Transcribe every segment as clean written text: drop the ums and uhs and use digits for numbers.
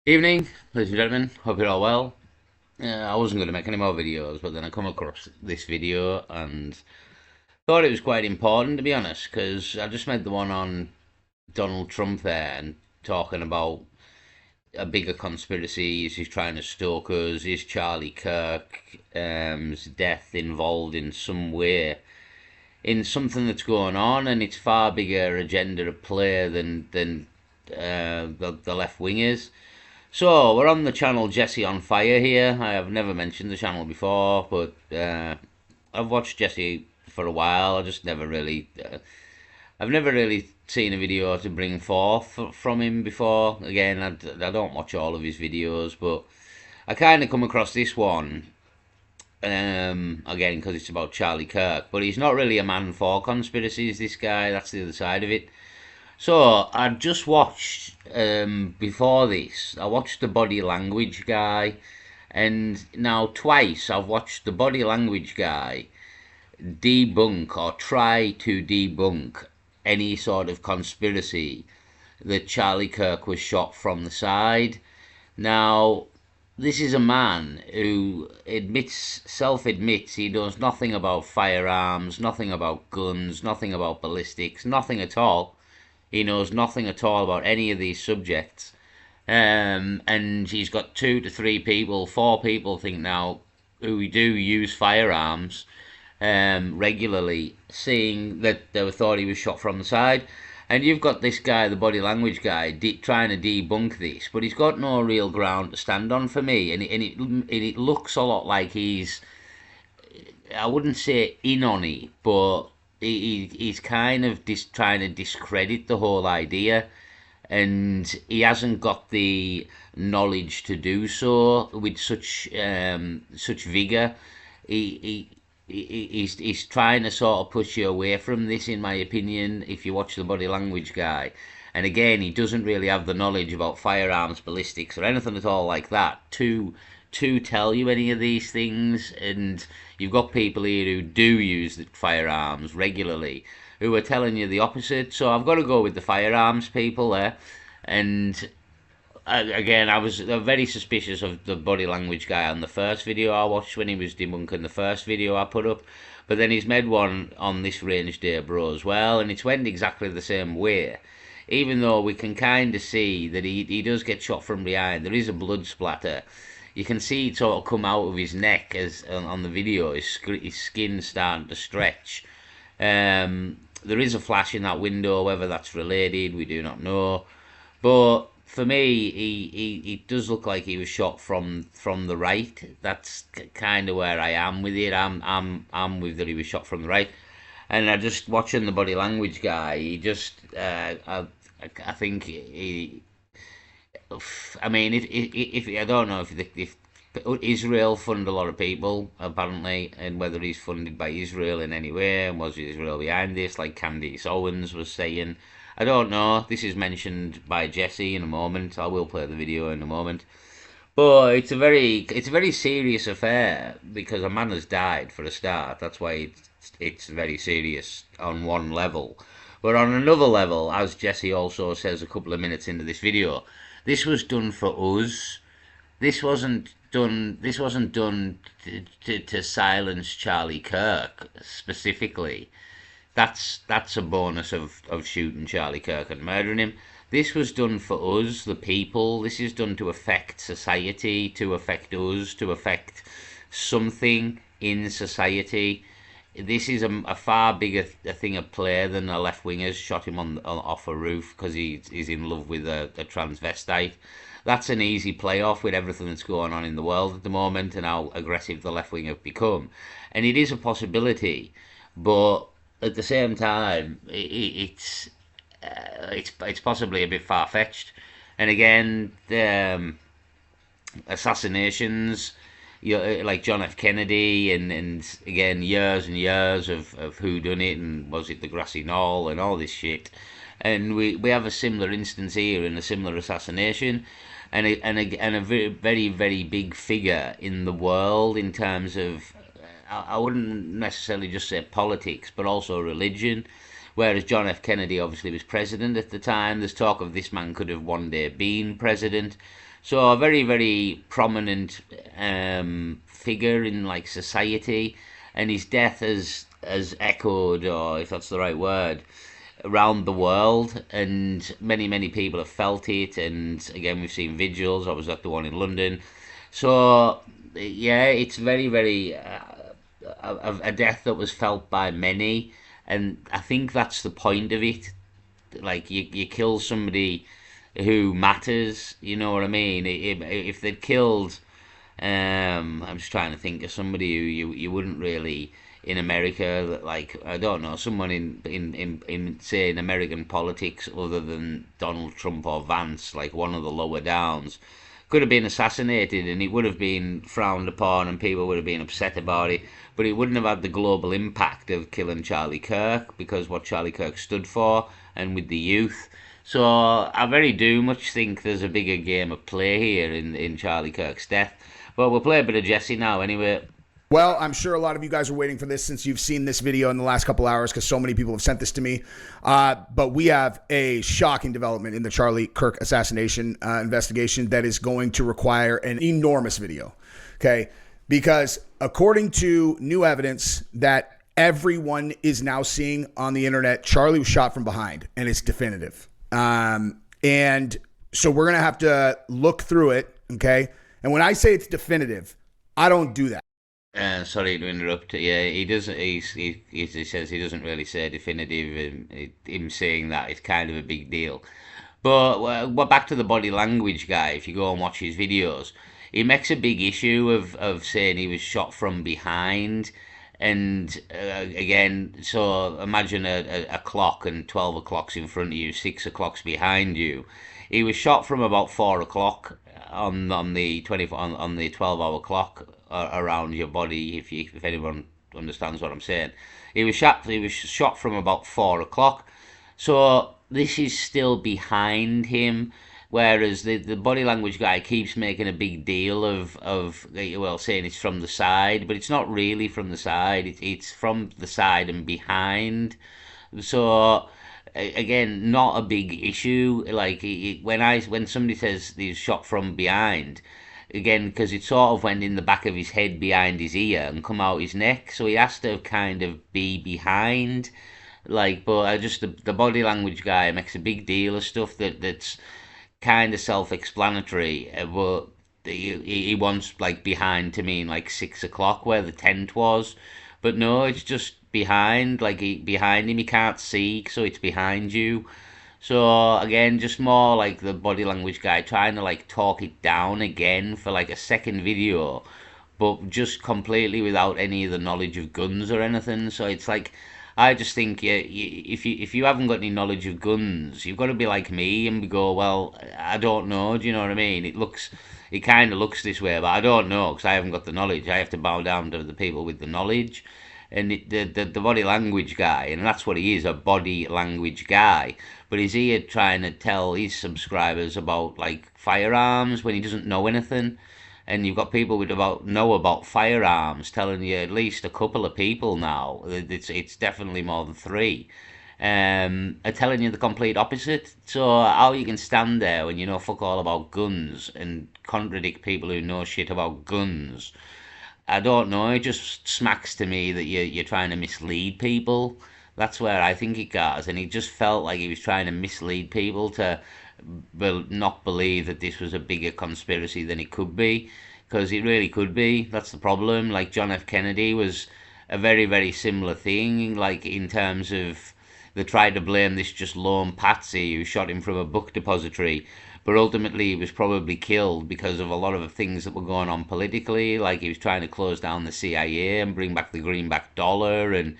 Evening, ladies and gentlemen. Hope you're all well. I wasn't going to make any more videos, but then I come across this video and thought it was quite important, to be honest, because I just made the one on Donald Trump there and talking about a bigger conspiracy. Is he trying to stoke us? Is Charlie Kirk's death involved in some way in something that's going on? And it's far bigger agenda to play than the left wingers. So, we're on the channel Jesse on Fire here. I have never mentioned the channel before, but I've watched Jesse for a while. I've never really seen a video to bring forth from him before. Again, I don't watch all of his videos, but I kind of come across this one, again, because it's about Charlie Kirk. But he's not really a man for conspiracies, this guy. That's the other side of it. So I just watched before this. I watched the body language guy, and now twice I've watched the body language guy debunk or try to debunk any sort of conspiracy that Charlie Kirk was shot from the side. Now, this is a man who self admits he knows nothing about firearms, nothing about guns, nothing about ballistics, nothing at all. He knows nothing at all about any of these subjects. And he's got 2 to 3 people, 4 people, think now, who do use firearms regularly, saying that they thought he was shot from the side. And you've got this guy, the body language guy, trying to debunk this, but he's got no real ground to stand on for me. And it looks a lot like he's, I wouldn't say in on it, but he's kind of trying to discredit the whole idea, and he hasn't got the knowledge to do so with such vigor. He's trying to sort of push you away from this, in my opinion, if you watch the body language guy. And again, he doesn't really have the knowledge about firearms, ballistics, or anything at all like that to tell you any of these things. And you've got people here who do use the firearms regularly who are telling you the opposite. So I've got to go with the firearms people there. And again, I was very suspicious of the body language guy on the first video I watched when he was debunking the first video I put up. But then he's made one on this range day bro as well, and it's went exactly the same way. Even though we can kind of see that he does get shot from behind, there is a blood splatter. You can see it sort of come out of his neck as on the video. His skin starting to stretch. There is a flash in that window. Whether that's related, we do not know. But for me, he does look like he was shot from the right. That's kind of where I am with it. I'm with that he was shot from the right. And I just watching the body language guy. He just I think he. I mean, if I don't know if Israel fund a lot of people apparently, and whether he's funded by Israel in any way, and was Israel behind this, like Candice Owens was saying. I don't know. This is mentioned by Jesse in a moment. I will play the video in a moment. But it's a very serious affair because a man has died for a start. That's why it's very serious on one level. But on another level, as Jesse also says a couple of minutes into this video, this was done for us. This wasn't done. This wasn't done to silence Charlie Kirk specifically. That's a bonus of shooting Charlie Kirk and murdering him. This was done for us, the people. This is done to affect society, to affect us, to affect something in society. This is a far bigger thing at play than the left wingers shot him off a roof because he's in love with a transvestite. That's an easy playoff with everything that's going on in the world at the moment and how aggressive the left wing have become. And it is a possibility, but at the same time, it's possibly a bit far fetched. And again, the assassinations, like John F. Kennedy, and again years and years of who done it, and was it the grassy knoll and all this shit. And we have a similar instance here in a similar assassination, and a very very big figure in the world in terms of I wouldn't necessarily just say politics, but also religion. whereas John F. Kennedy obviously was president at the time. There's talk of this man could have one day been president. So a very, very prominent figure in like society, and his death has echoed, or if that's the right word, around the world, and many people have felt it. And again, we've seen vigils. I was at the one in London. So yeah, it's very, very a death that was felt by many, and I think that's the point of it. Like you kill somebody who matters. You know what I mean? If they'd killed, I'm just trying to think of somebody who you wouldn't really in America, like I don't know, someone in say in American politics other than Donald Trump or Vance, like one of the lower downs, could have been assassinated, and it would have been frowned upon and people would have been upset about it, but it wouldn't have had the global impact of killing Charlie Kirk, because what Charlie Kirk stood for and with the youth. So I very do much think there's a bigger game at play here in Charlie Kirk's death. But we'll play a bit of Jesse now anyway. Well, I'm sure a lot of you guys are waiting for this since you've seen this video in the last couple hours, because so many people have sent this to me. But we have a shocking development in the Charlie Kirk assassination investigation that is going to require an enormous video. Okay? Because according to new evidence that everyone is now seeing on the internet, Charlie was shot from behind, and it's definitive. And so we're going to have to look through it. Okay? And when I say it's definitive, I don't do that. Sorry to interrupt. Yeah, he doesn't. He says he doesn't really say definitive. Him saying that is kind of a big deal. But well, back to the body language guy. If you go and watch his videos, he makes a big issue of saying he was shot from behind. And again, so imagine a clock, and 12 o'clock's in front of you, 6 o'clock's behind you. He was shot from about 4 o'clock on the 12-hour clock around your body. If anyone understands what I'm saying, he was shot from about 4 o'clock. So this is still behind him. Whereas the body language guy keeps making a big deal of well, saying it's from the side, but it's not really from the side. It's from the side and behind. So again, not a big issue. Like when somebody says he's shot from behind, again, because it sort of went in the back of his head behind his ear and come out his neck, so he has to kind of be behind. Like, but I just the body language guy makes a big deal of stuff that's kind of self-explanatory, but he wants like behind to mean like 6 o'clock where the tent was, but no, it's just behind. Like behind him, he can't see, so it's behind you. So again, just more like the body language guy trying to like talk it down again for like a second video, but just completely without any of the knowledge of guns or anything. So it's like, I just think if you haven't got any knowledge of guns, you've got to be like me and go, well, I don't know. Do you know what I mean? It kind of looks this way, but I don't know because I haven't got the knowledge. I have to bow down to the people with the knowledge. And the body language guy, and that's what he is, a body language guy. But he's here trying to tell his subscribers about like firearms when he doesn't know anything. And you've got people who know about firearms telling you, at least a couple of people now, it's definitely more than three, are telling you the complete opposite. So how you can stand there when you know fuck all about guns and contradict people who know shit about guns, I don't know. It just smacks to me that you're trying to mislead people. That's where I think it goes, and he just felt like he was trying to mislead people to not believe that this was a bigger conspiracy than it could be, because it really could be. That's the problem. Like John F. Kennedy was a very, very similar thing, like in terms of they tried to blame this just lone patsy who shot him from a book depository, but ultimately he was probably killed because of a lot of the things that were going on politically, like he was trying to close down the CIA and bring back the greenback dollar and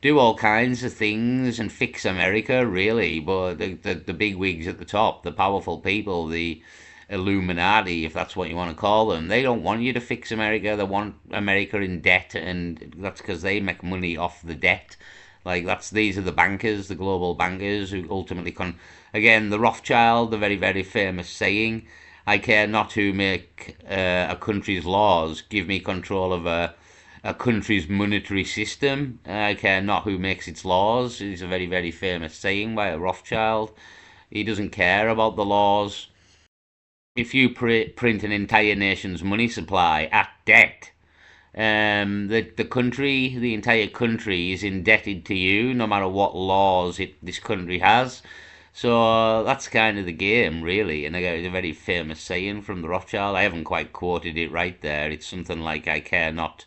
do all kinds of things and fix America, really. But the big wigs at the top, the powerful people, the Illuminati, if that's what you want to call them, they don't want you to fix America. They want America in debt, and that's because they make money off the debt. Like these are the bankers, the global bankers, who ultimately again, the Rothschild, the very, very famous saying, "I care not who make a country's laws. Give me control of a country's monetary system. I care not who makes its laws. It's a very, very famous saying by a Rothschild. He doesn't care about the laws. If you print an entire nation's money supply at debt, the country, the entire country is indebted to you, no matter what laws this country has. So that's kind of the game, really. And I got a very famous saying from the Rothschild. I haven't quite quoted it right there. It's something like, "I care not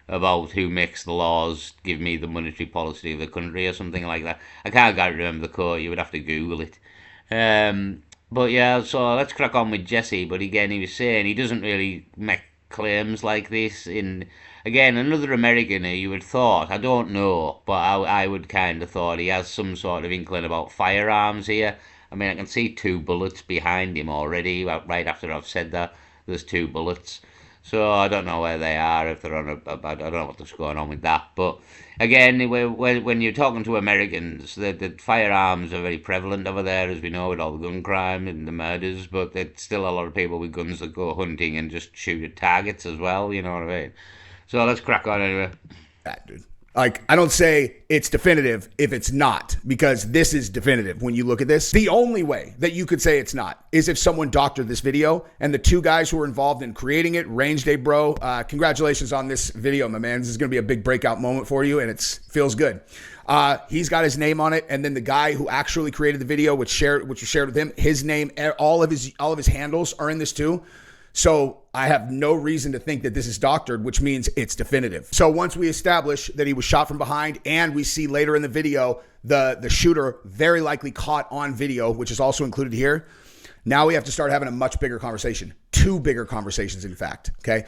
about who makes the laws, give me the monetary policy of the country," or something like that. I can't quite remember the quote. You would have to Google it. But yeah, so let's crack on with Jesse. But again, he was saying he doesn't really make claims like this. In again, another American who you would thought, I don't know, but I would kind of thought he has some sort of inkling about firearms here. I mean, I can see two bullets behind him already. Right after I've said that, there's two bullets. So I don't know where they are, if they're on I don't know what's going on with that. But again, when you're talking to Americans, the firearms are very prevalent over there, as we know, with all the gun crime and the murders. But there's still a lot of people with guns that go hunting and just shoot at targets as well. You know what I mean? So let's crack on anyway. That, dude. Like, I don't say it's definitive if it's not, because this is definitive when you look at this. The only way that you could say it's not is if someone doctored this video, and the two guys who were involved in creating it, Range Day Bro, congratulations on this video, my man. This is going to be a big breakout moment for you, and it feels good. He's got his name on it, and then the guy who actually created the video, which was shared with him, his name, all of his handles are in this too. So I have no reason to think that this is doctored, which means it's definitive. So once we establish that he was shot from behind, and we see later in the video the shooter very likely caught on video, which is also included here, now we have to start having a much bigger conversation. Two bigger conversations, in fact. Okay.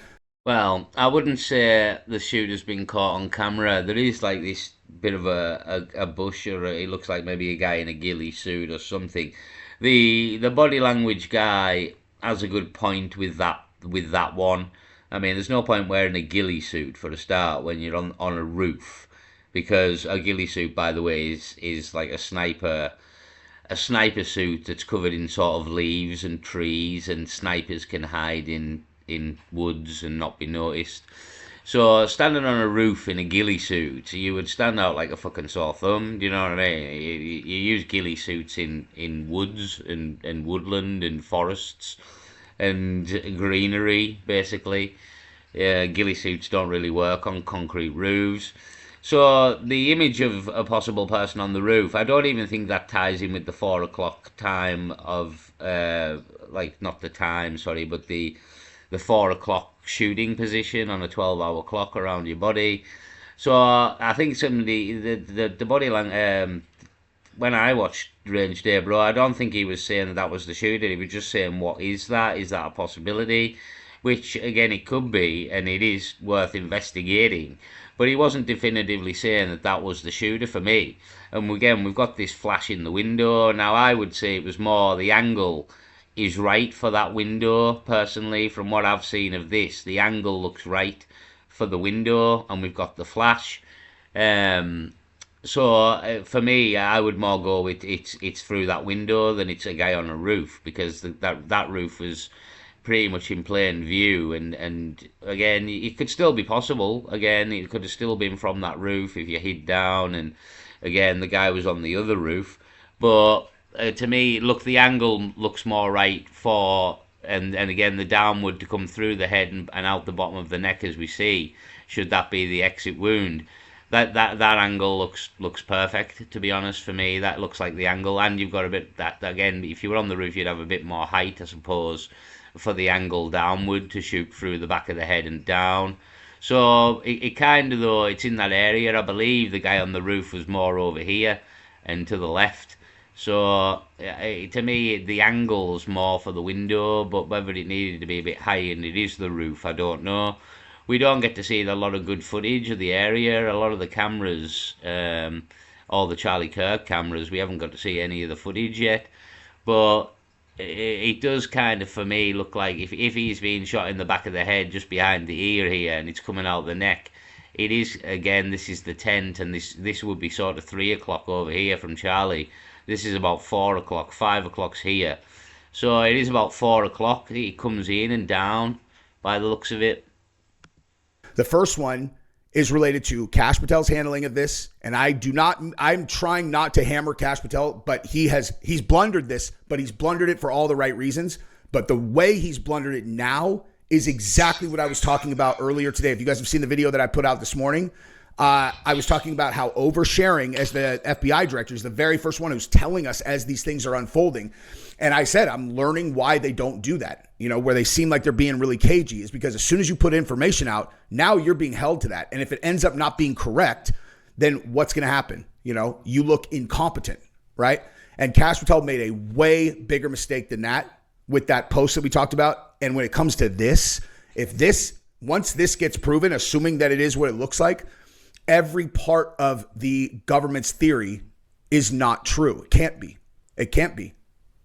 Well, I wouldn't say the shooter's been caught on camera. There is like this bit of a bush, or it looks like maybe a guy in a ghillie suit or something. The body language guy has a good point with that one. I mean, there's no point wearing a ghillie suit for a start when you're on a roof, because a ghillie suit, by the way, is like a sniper suit that's covered in sort of leaves and trees, and snipers can hide in woods and not be noticed. So standing on a roof in a ghillie suit, you would stand out like a fucking sore thumb. Do you know what I mean? You use ghillie suits in woods and woodland and forests and greenery, basically. Ghillie suits don't really work on concrete roofs. So the image of a possible person on the roof, I don't even think that ties in with the 4 o'clock time of, like, not the time, sorry, but the 4 o'clock shooting position on a 12-hour clock around your body. So I think some of the body language, when I watched Range Day Bro, I don't think he was saying that was the shooter. He was just saying, what is that? Is that a possibility? Which, again, it could be, and it is worth investigating. But he wasn't definitively saying that was the shooter for me. And again, we've got this flash in the window. Now, I would say it was more the angle is right for that window, personally. From what I've seen of this, the angle looks right for the window, and we've got the flash. So for me, I would more go with it's through that window than it's a guy on a roof, because that roof was pretty much in plain view, and again, it could still be possible. Again, it could have still been from that roof if you hid down, and again, the guy was on the other roof. But to me, look, the angle looks more right for, and again, the downward to come through the head and out the bottom of the neck, as we see, should that be the exit wound. That angle looks perfect, to be honest. For me, that looks like the angle, and you've got a bit that, again, if you were on the roof, you'd have a bit more height, I suppose, for the angle downward to shoot through the back of the head and down. So it kind of, though, it's in that area. I believe the guy on the roof was more over here and to the left. So to me, the angle's more for the window, but whether it needed to be a bit high and it is the roof, I don't know. We don't get to see a lot of good footage of the area. A lot of the cameras, all the Charlie Kirk cameras, we haven't got to see any of the footage yet. But it does kind of, for me, look like if he's being shot in the back of the head, just behind the ear here, and it's coming out the neck, it is, again, this is the tent, and this would be sort of 3 o'clock over here from Charlie. This is about 4 o'clock, 5 o'clock's here. So it is about 4 o'clock. He comes in and down by the looks of it. The first one is related to Kash Patel's handling of this. And I'm trying not to hammer Kash Patel, but he's blundered this, but he's blundered it for all the right reasons. But the way he's blundered it now is exactly what I was talking about earlier today. If you guys have seen the video that I put out this morning, I was talking about how oversharing as the FBI director is the very first one who's telling us as these things are unfolding. And I said, I'm learning why they don't do that, where they seem like they're being really cagey, is because as soon as you put information out, now you're being held to that. And if it ends up not being correct, then what's going to happen? You look incompetent, right? And Kash Patel made a way bigger mistake than that with that post that we talked about. And when it comes to this, once this gets proven, assuming that it is what it looks like, every part of the government's theory is not true. It can't be. It can't be.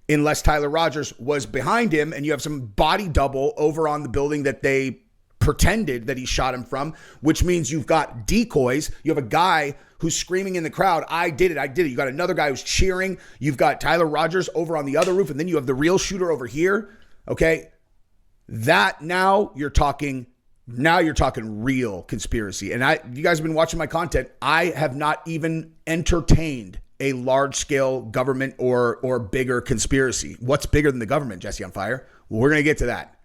Unless Tyler Rogers was behind him and you have some body double over on the building that they pretended that he shot him from, which means you've got decoys. You have a guy who's screaming in the crowd, I did it. You got another guy who's cheering. You've got Tyler Rogers over on the other roof, and then you have the real shooter over here. Okay. Now you're talking real conspiracy. And you guys have been watching my content. I have not even entertained a large-scale government or bigger conspiracy. What's bigger than the government, Jesse on Fire? Well, we're going to get to that.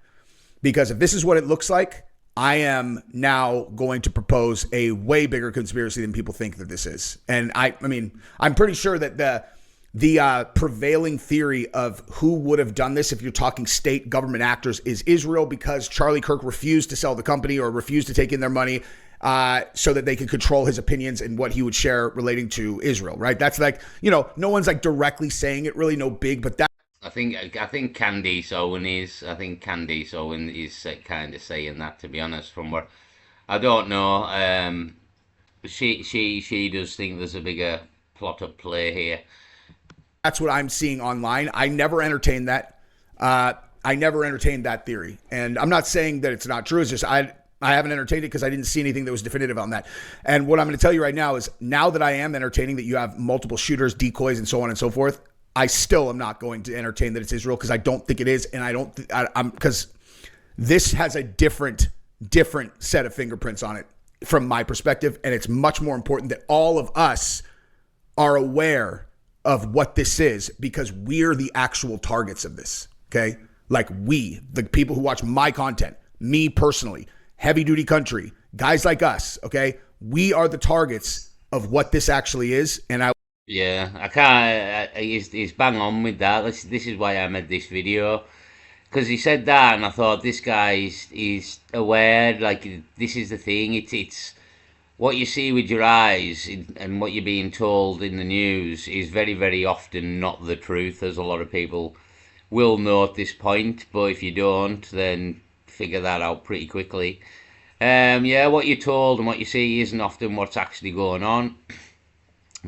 Because if this is what it looks like, I am now going to propose a way bigger conspiracy than people think that this is. And I mean, I'm pretty sure that the prevailing theory of who would have done this, if you're talking state government actors, is Israel, because Charlie Kirk refused to sell the company or refused to take in their money so that they could control his opinions and what he would share relating to Israel, right? That's like, no one's like directly saying it, really, no big, but that. I think Candice Owen is kind of saying that, to be honest. From where I don't know, she does think there's a bigger plot at play here. That's what I'm seeing online. I never entertained that. I never entertained that theory, and I'm not saying that it's not true. It's just I haven't entertained it because I didn't see anything that was definitive on that. And what I'm going to tell you right now is, now that I am entertaining that you have multiple shooters, decoys, and so on and so forth, I still am not going to entertain that it's Israel, because I don't think it is, and I'm because this has a different set of fingerprints on it from my perspective, and it's much more important that all of us are aware of what this is, because we're the actual targets of this. Okay, like the people who watch my content, me personally, heavy duty country, guys like us. Okay, we are the targets of what this actually is, and Yeah, I can't. He's bang on with that. This is why I made this video, because he said that, and I thought, this guy is aware. Like, this is the thing. It's what you see with your eyes and what you're being told in the news is very, very often not the truth, as a lot of people will know at this point. But if you don't, then figure that out pretty quickly. Yeah, what you're told and what you see isn't often what's actually going on.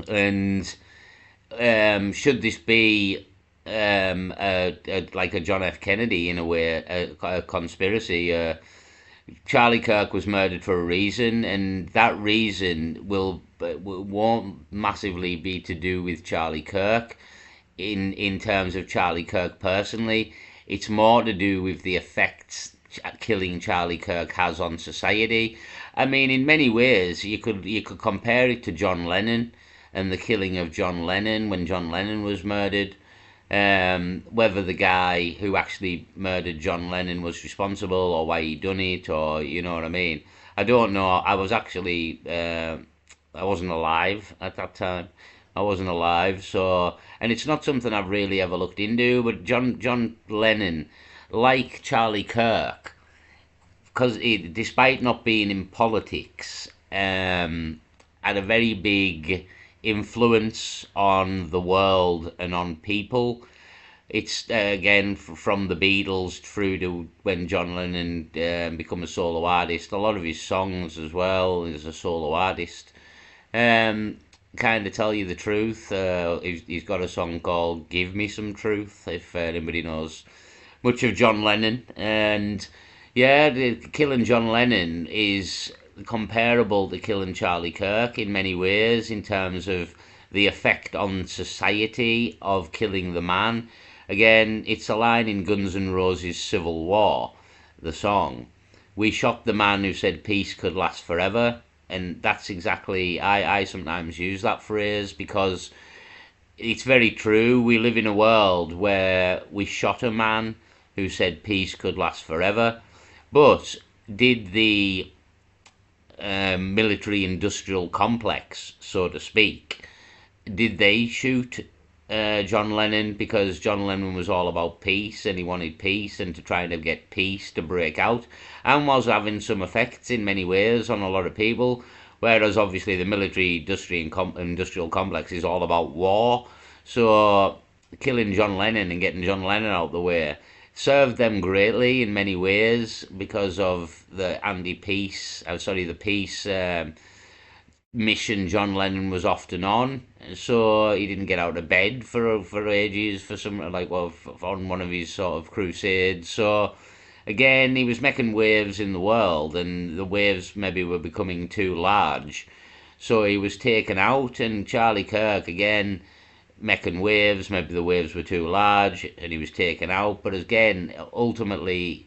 And should this be like a John F. Kennedy, in a way, a conspiracy? Charlie Kirk was murdered for a reason, and that reason won't massively be to do with Charlie Kirk in terms of Charlie Kirk personally. It's more to do with the effects killing Charlie Kirk has on society. I mean, in many ways, you could compare it to John Lennon and the killing of John Lennon when John Lennon was murdered. Whether the guy who actually murdered John Lennon was responsible, or why he done it, or you know what I mean. I don't know. I was actually I wasn't alive at that time. I wasn't alive, so, and it's not something I've really ever looked into. But John Lennon, like Charlie Kirk, because despite not being in politics, had a very big influence on the world and on people. It's again from the Beatles through to when John Lennon became a solo artist. A lot of his songs as well as a solo artist kind of tell you the truth. He's got a song called "Give Me Some Truth," if anybody knows much of John Lennon. And yeah, killing John Lennon is comparable to killing Charlie Kirk in many ways, in terms of the effect on society of killing the man. Again, it's a line in Guns N' Roses' Civil War, the song. We shot the man who said peace could last forever. and that's exactly I sometimes use that phrase because it's very true. We live in a world where we shot a man who said peace could last forever, but did the military industrial complex, so to speak, did they shoot John Lennon because John Lennon was all about peace and he wanted peace and to try to get peace to break out and was having some effects in many ways on a lot of people? Whereas obviously the military industrial complex is all about war. So killing John Lennon and getting John Lennon out of the way served them greatly in many ways because of the anti-peace, the peace mission John Lennon was often on. So he didn't get out of bed for ages for some on one of his sort of crusades. So again, he was making waves in the world, and the waves maybe were becoming too large. So he was taken out, and Charlie Kirk again making waves. Maybe the waves were too large, and he was taken out. But again, ultimately,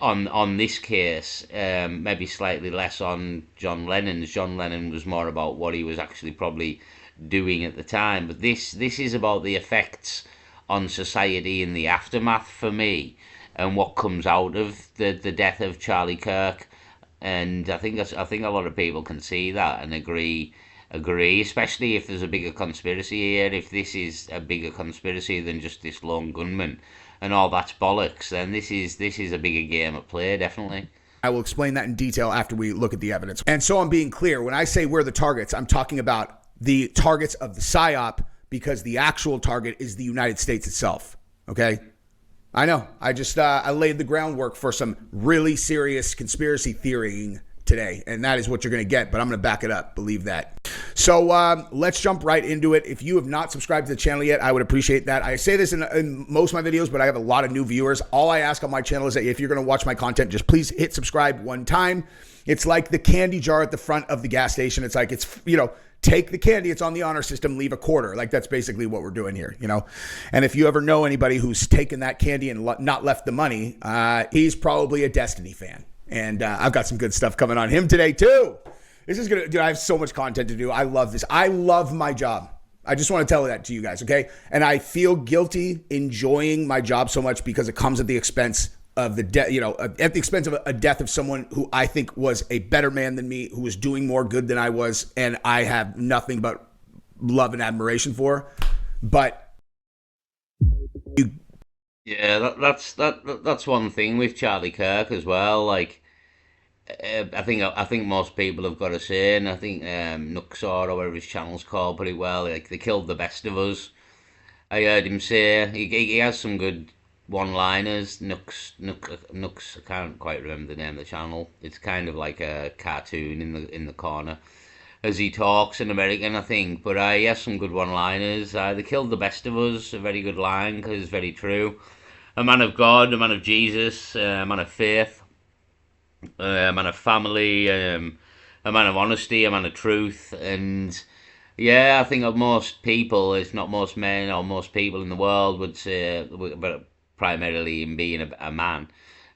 on this case, maybe slightly less on John Lennon's. John Lennon was more about what he was actually probably doing at the time. But this is about the effects on society in the aftermath for me, and what comes out of the death of Charlie Kirk. And I think a lot of people can see that and agree, especially if there's a bigger conspiracy here. If this is a bigger conspiracy than just this lone gunman and all that's bollocks, then this is a bigger game at play, definitely. I will explain that in detail after we look at the evidence. And so I'm being clear. When I say we're the targets, I'm talking about the targets of the PSYOP because the actual target is the United States itself. Okay? I know. I laid the groundwork for some really serious conspiracy theorying today, and that is what you're going to get, but I'm going to back it up. Believe that. So let's jump right into it. If you have not subscribed to the channel yet, I would appreciate that. I say this in most of my videos, but I have a lot of new viewers. All I ask on my channel is that if you're going to watch my content, just please hit subscribe one time. It's like the candy jar at the front of the gas station. It's like, take the candy, it's on the honor system, leave a quarter. Like, that's basically what we're doing here, And if you ever know anybody who's taken that candy and not left the money, he's probably a Destiny fan. And I've got some good stuff coming on him today, too. This is dude, I have so much content to do. I love this. I love my job. I just want to tell that to you guys, okay? And I feel guilty enjoying my job so much because it comes at the expense of the death, at the expense of a death of someone who I think was a better man than me, who was doing more good than I was, and I have nothing but love and admiration for. But Yeah, that's one thing with Charlie Kirk as well. Like, I think most people have got to say, and I think Nuxor or whatever his channel's called pretty well. Like, they killed the best of us. I heard him say he has some good one-liners. Nux. I can't quite remember the name of the channel. It's kind of like a cartoon in the corner as he talks in American, I think. But he has some good one-liners. They killed the best of us. A very good line because it's very true. A man of God, a man of Jesus, a man of faith, a man of family, a man of honesty, a man of truth, and yeah, I think of most people, if not most men or most people in the world, would say, but primarily in being a man,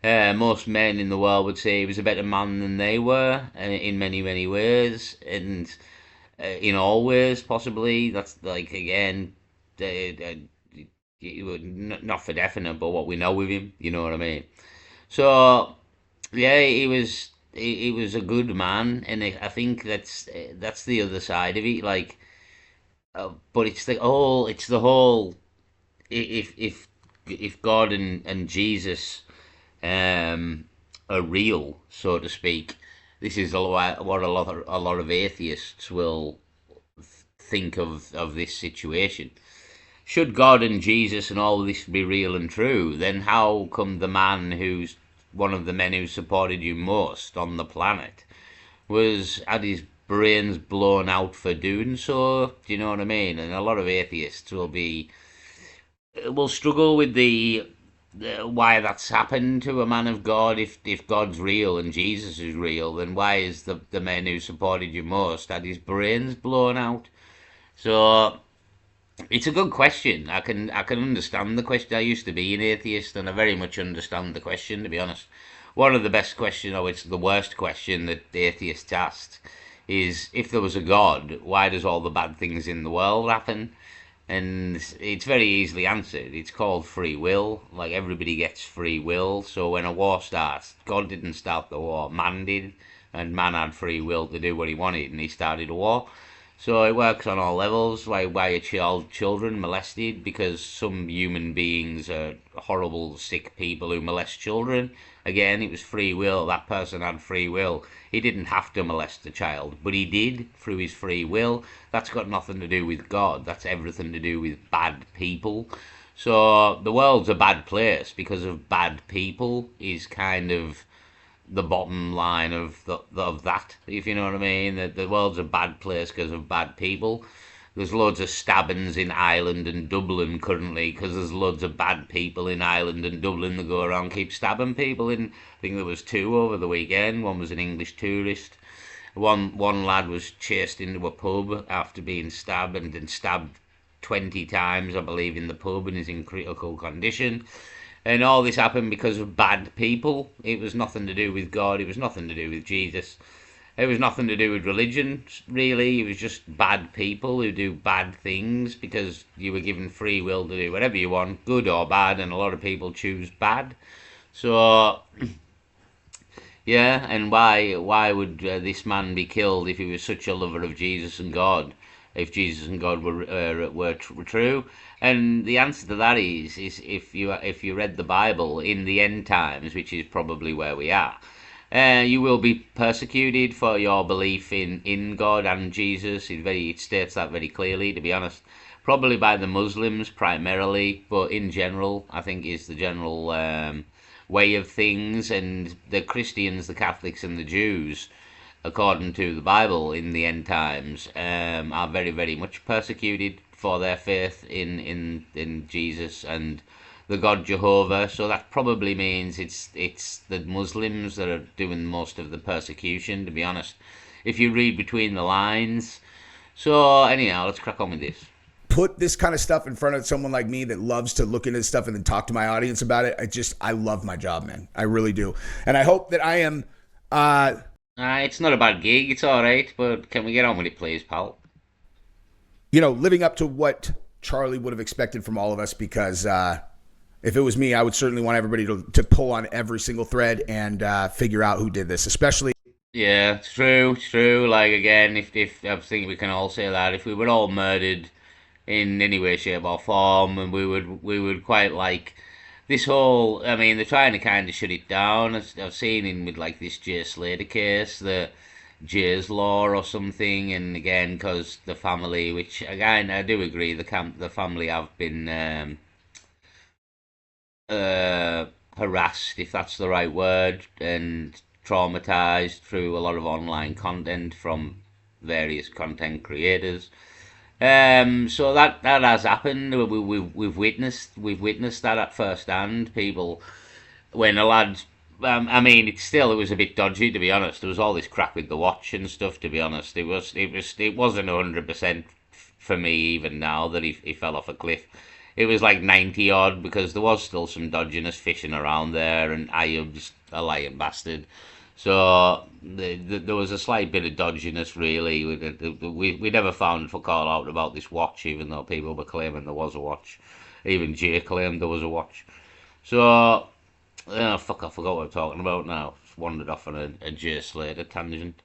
most men in the world would say he was a better man than they were in many, many ways, and in all ways, possibly. That's like, again, not for definite, but what we know of him, you know what I mean? So, yeah, he was a good man, and I think that's the other side of it. Like, but it's the whole if God and Jesus are real, so to speak. This is what a lot of atheists will think of this situation. Should God and Jesus and all this be real and true, then how come the man who's one of the men who supported you most on the planet had his brains blown out for doing so? Do you know what I mean? And a lot of atheists will struggle with the why that's happened to a man of God. If God's real and Jesus is real, then why is the man who supported you most had his brains blown out? So it's a good question. I can understand the question. I used to be an atheist, and I very much understand the question, to be honest. one of the best questions, or it's the worst question that the atheists asked, is if there was a God, why does all the bad things in the world happen? And it's very easily answered. It's called free will. Like, everybody gets free will. So when a war starts, God didn't start the war, man did, and man had free will to do what he wanted, and he started a war. So it works on all levels. Why are children molested? Because some human beings are horrible, sick people who molest children. Again, it was free will. That person had free will. He didn't have to molest the child, but he did through his free will. That's got nothing to do with God. That's everything to do with bad people. So the world's a bad place because of bad people is kind of the bottom line of that, if you know what I mean. That the world's a bad place because of bad people. There's loads of stabbings in Ireland and Dublin currently because there's loads of bad people in Ireland and Dublin that go around keep stabbing people. And I think there was two over the weekend. One was an English tourist. One lad was chased into a pub after being stabbed and stabbed 20 times, I believe, in the pub, and is in critical condition. And all this happened because of bad people. It was nothing to do with God. It was nothing to do with Jesus. It was nothing to do with religion, really. It was just bad people who do bad things because you were given free will to do whatever you want, good or bad, and a lot of people choose bad. So, yeah, and why would this man be killed if he was such a lover of Jesus and God? If Jesus and God were true, and the answer to that is if you read the Bible in the end times, which is probably where we are, you will be persecuted for your belief in God and Jesus. It states that very clearly, to be honest. Probably by the Muslims primarily, but in general, I think is the general way of things. And the Christians, the Catholics, and the Jews, according to the Bible, in the end times, are very, very much persecuted for their faith in Jesus and the God Jehovah. So that probably means it's the Muslims that are doing most of the persecution, to be honest, if you read between the lines. So anyhow, let's crack on with this. Put this kind of stuff in front of someone like me that loves to look into this stuff and then talk to my audience about it. I love my job, man. I really do. And I hope that I am It's not a bad gig, it's alright, but can we get on with it, please, pal? living up to what Charlie would have expected from all of us, because if it was me, I would certainly want everybody to pull on every single thread and figure out who did this, especially. Yeah, it's true. Like, again, if I think we can all say that, if we were all murdered in any way, shape, or form, and we would quite like this whole. I mean, they're trying to kind of shut it down. I've seen in with like this Jay Slater case, the Jay's Law or something, and again, because the family, which again I do agree, the family have been harassed, if that's the right word, and traumatized through a lot of online content from various content creators. So that has happened. We've witnessed that at first hand. People, when a lad, it was a bit dodgy, to be honest. There was all this crap with the watch and stuff. To be honest, it wasn't 100% for me even now that he fell off a cliff. It was like 90 odd because there was still some dodginess fishing around there, and Ayub's a lying bastard. So there was a slight bit of dodginess, really. We never found fuck all out about this watch, even though people were claiming there was a watch. Even Jay claimed there was a watch. So, fuck, I forgot what I'm talking about now. Just wandered off on a Jay Slater tangent.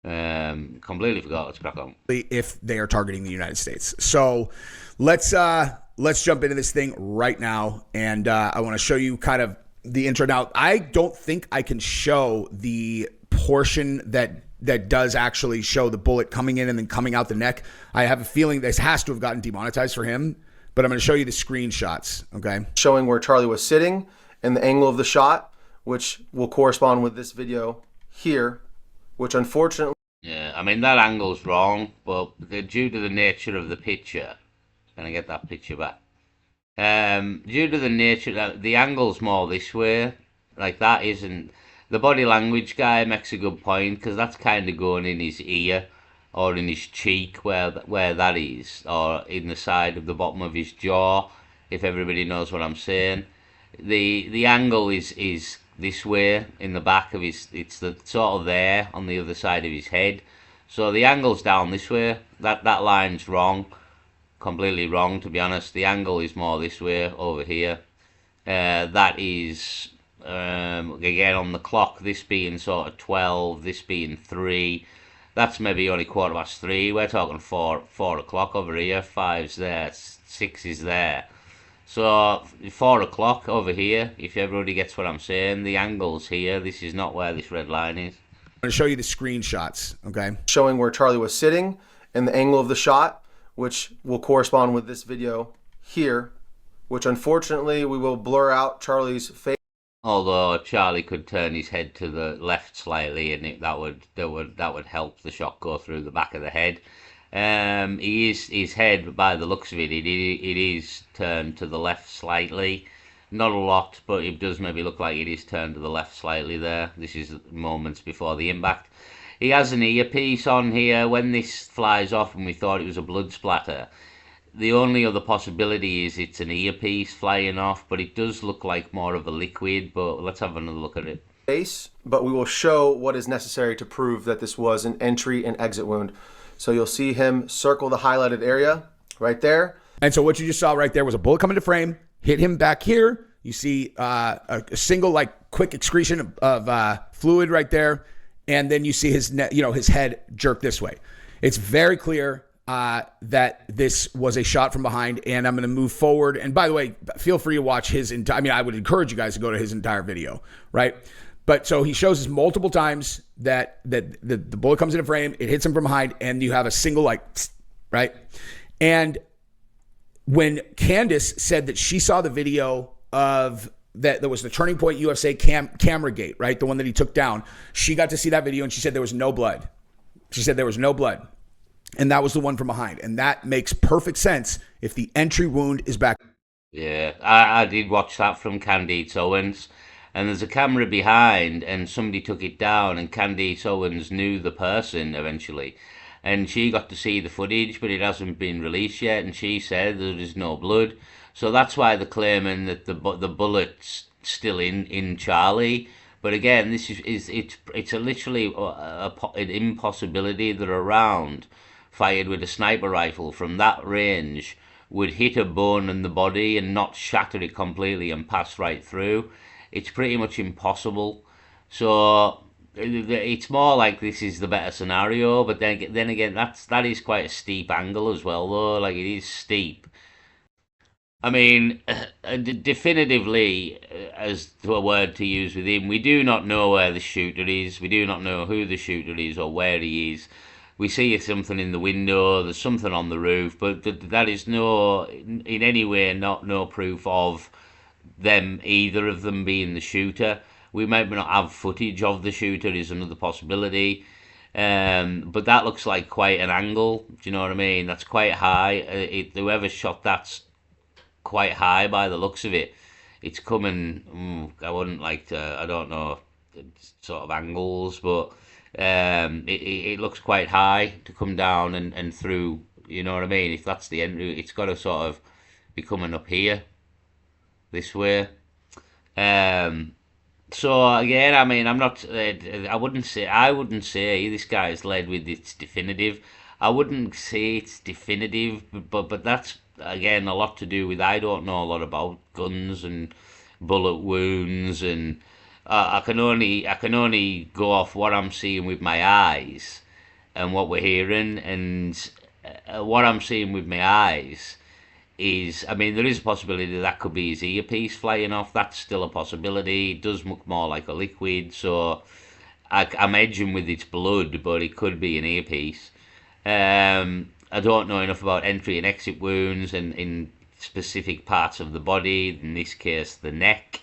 Completely forgot. Let's crack on. If they are targeting the United States. So let's jump into this thing right now, and I want to show you kind of the intro. Now, I don't think I can show the portion that does actually show the bullet coming in and then coming out the neck. I have a feeling this has to have gotten demonetized for him, but I'm going to show you the screenshots, okay? Showing where Charlie was sitting and the angle of the shot, which will correspond with this video here, which unfortunately... Yeah, I mean, that angle's wrong, but due to the nature of the picture, can I get that picture back? Due to the nature, the angle's more this way, like that isn't. The body language guy makes a good point, because that's kind of going in his ear or in his cheek where that is, or in the side of the bottom of his jaw, if everybody knows what I'm saying. The angle is this way in the back of his. It's the sort of there on the other side of his head. So the angle's down this way. That line's wrong, completely wrong to be honest. The angle is more this way over here. That is again on the clock. This being sort of 12, this being 3. That's maybe only 3:15. We're talking 4 o'clock over here. 5's there, 6 is there. So 4 o'clock over here. If everybody gets what I'm saying, the angle's here. This is not where this red line is. I'm going to show you the screenshots, okay? Showing where Charlie was sitting and the angle of the shot, which will correspond with this video here, which unfortunately we will blur out Charlie's face. Although Charlie could turn his head to the left slightly, and that would help the shot go through the back of the head. His head, by the looks of it, it is turned to the left slightly. Not a lot, but it does maybe look like it is turned to the left slightly there. This is moments before the impact. He has an earpiece on here. When this flies off and we thought it was a blood splatter, the only other possibility is it's an earpiece flying off, but it does look like more of a liquid. But let's have another look at it. But we will show what is necessary to prove that this was an entry and exit wound. So you'll see him circle the highlighted area right there. And so what you just saw right there was a bullet come into frame, hit him back here. You see a single like quick excretion of fluid right there, and then you see his his head jerk this way. It's very clear that this was a shot from behind, and I'm going to move forward. And by the way, feel free to watch his entire. I mean, I would encourage you guys to go to his entire video, right? But so he shows us multiple times that the bullet comes into frame, it hits him from behind, and you have a single like, right? And when Candace said that she saw the video of that, there was the Turning Point USA camera gate, right? The one that he took down. She got to see that video, and she said there was no blood. She said there was no blood. And that was the one from behind. And that makes perfect sense if the entry wound is back. Yeah, I did watch that from Candice Owens. And there's a camera behind, and somebody took it down, and Candice Owens knew the person eventually. And she got to see the footage, but it hasn't been released yet, and she said there is no blood. So that's why they're claiming that the bullet's still in Charlie. But again, this is it's a literally an impossibility that a round fired with a sniper rifle from that range would hit a bone in the body and not shatter it completely and pass right through. It's pretty much impossible. So it's more like this is the better scenario. But then again, that is quite a steep angle as well, though. Like, it is steep. I mean, definitively, as a word to use with him, we do not know where the shooter is. We do not know who the shooter is or where he is. We see something in the window. There's something on the roof, but that is in any way no proof of them, either of them being the shooter. We might not have footage of the shooter is another possibility. But that looks like quite an angle. Do you know what I mean? That's quite high. Whoever shot that's quite high by the looks of it. It's coming. I wouldn't like to. I don't know sort of angles, but it looks quite high to come down and through. You know what I mean? If that's the end, it's got to sort of be coming up here, this way. So again, I mean, I'm not. I wouldn't say this guy is led with it's definitive. I wouldn't say it's definitive, but that's again a lot to do with I don't know a lot about guns and bullet wounds, and I can only go off what I'm seeing with my eyes and what we're hearing, and what I'm seeing with my eyes is, I mean, there is a possibility that could be his earpiece flying off. That's still a possibility. It does look more like a liquid, so I'm edging with its blood, but it could be an earpiece. I don't know enough about entry and exit wounds and in specific parts of the body, in this case the neck,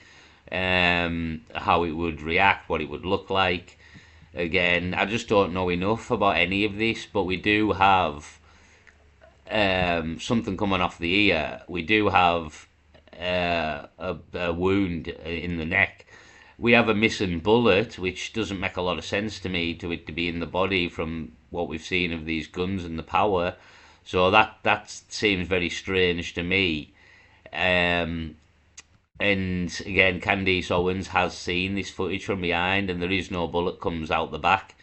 how it would react, what it would look like. Again, I just don't know enough about any of this, but we do have something coming off the ear. We do have a wound in the neck. We have a missing bullet, which doesn't make a lot of sense to me, to it to be in the body from what we've seen of these guns and the power. So that seems very strange to me. And again, Candice Owens has seen this footage from behind, and there is no bullet comes out the back.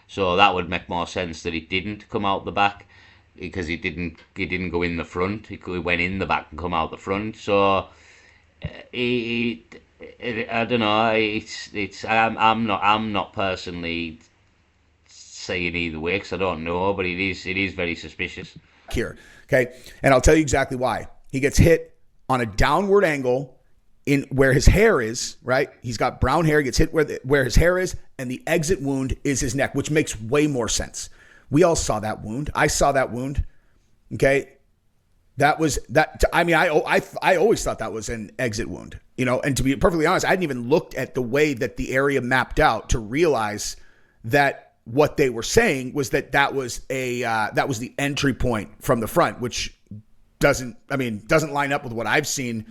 So that would make more sense that it didn't come out the back, because it didn't go in the front. It went in the back and come out the front. So I don't know. I'm not personally saying either way because I don't know, but it is very suspicious. Here, okay? And I'll tell you exactly why. He gets hit on a downward angle in where his hair is, right? He's got brown hair, he gets hit where his hair is, and the exit wound is his neck, which makes way more sense. We all saw that wound. I saw that wound, okay? That was that. I mean, I always thought that was an exit wound, and to be perfectly honest, I hadn't even looked at the way that the area mapped out to realize that what they were saying was that was the entry point from the front, which doesn't line up with what I've seen,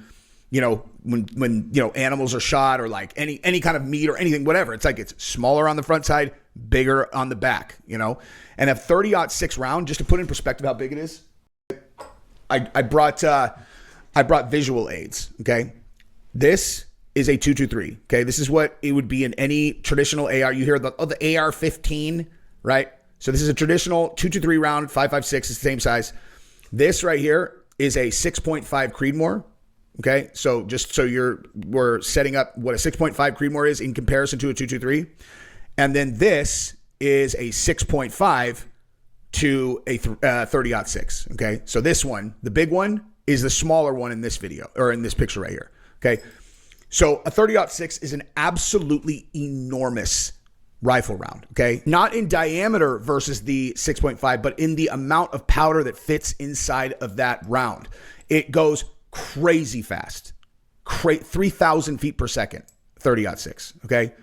when animals are shot, or like any kind of meat or anything, whatever. It's like it's smaller on the front side, bigger on the back, and a 30-06 round, just to put in perspective how big it is. I brought visual aids. Okay. This is a 223. Okay. This is what it would be in any traditional AR. You hear the AR-15, right? So this is a traditional 223 round, 5.56 is the same size. This right here is a 6.5 Creedmoor. Okay. So just so we're setting up what a 6.5 Creedmoor is in comparison to a 223. And then this is a 6.5 to a 30-06. Okay. So this one, the big one, is the smaller one in this video, or in this picture right here. Okay. So a 30-06 is an absolutely enormous rifle round. Okay. Not in diameter versus the 6.5, but in the amount of powder that fits inside of that round. It goes crazy fast. 3,000 feet per second, 30-06. Okay.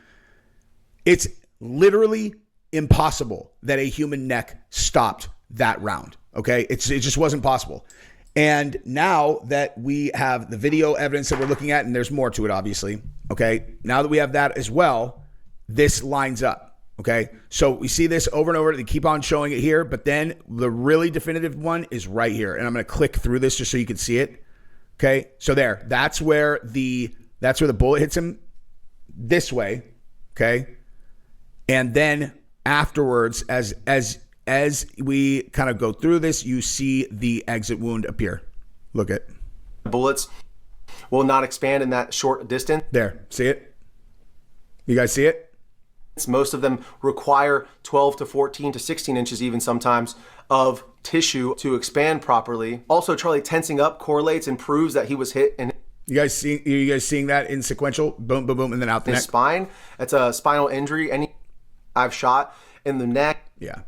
It's literally impossible that a human neck stopped that round. Okay. It just wasn't possible. And now that we have the video evidence that we're looking at, and there's more to it, obviously. Okay. Now that we have that as well, this lines up. Okay. So we see this over and over. They keep on showing it here, but then the really definitive one is right here. And I'm going to click through this just so you can see it. Okay. So that's where the bullet hits him this way. Okay. And then afterwards, as we kind of go through this, you see the exit wound appear. Look at bullets will not expand in that short distance. There, see it? You guys see it? Most of them require 12 to 14 to 16 inches even sometimes of tissue to expand properly. Also, Charlie tensing up correlates and proves that he was hit in you guys seeing that in sequential? Boom, boom, boom, and then out the his neck. Spine. It's a spinal injury. I've shot in the neck. Yeah.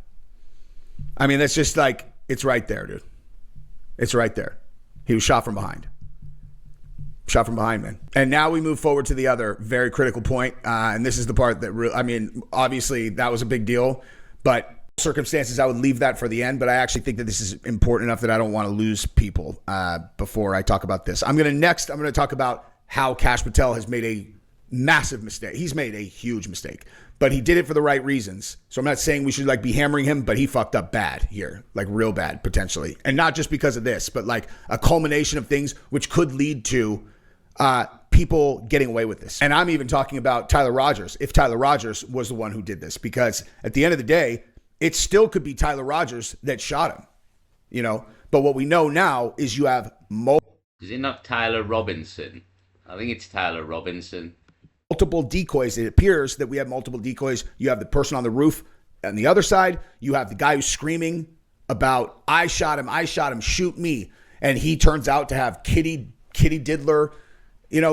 I mean, that's just like, it's right there, dude. It's right there. He was shot from behind. Shot from behind, man. And now we move forward to the other very critical point. And this is the part that obviously that was a big deal, but circumstances, I would leave that for the end. But I actually think that this is important enough that I don't want to lose people before I talk about this. I'm going to talk about how Kash Patel has made a massive mistake. He's made a huge mistake, but he did it for the right reasons. So I'm not saying we should be hammering him, but he fucked up bad here, real bad potentially. And not just because of this, but a culmination of things which could lead to people getting away with this. And I'm even talking about Tyler Rogers, if Tyler Rogers was the one who did this, because at the end of the day, it still could be Tyler Rogers that shot him, But what we know now is you have Is it not Tyler Robinson? I think it's Tyler Robinson. Multiple decoys. It appears that we have multiple decoys. You have the person on the roof on the other side. You have the guy who's screaming about, I shot him, shoot me. And he turns out to have kitty diddler,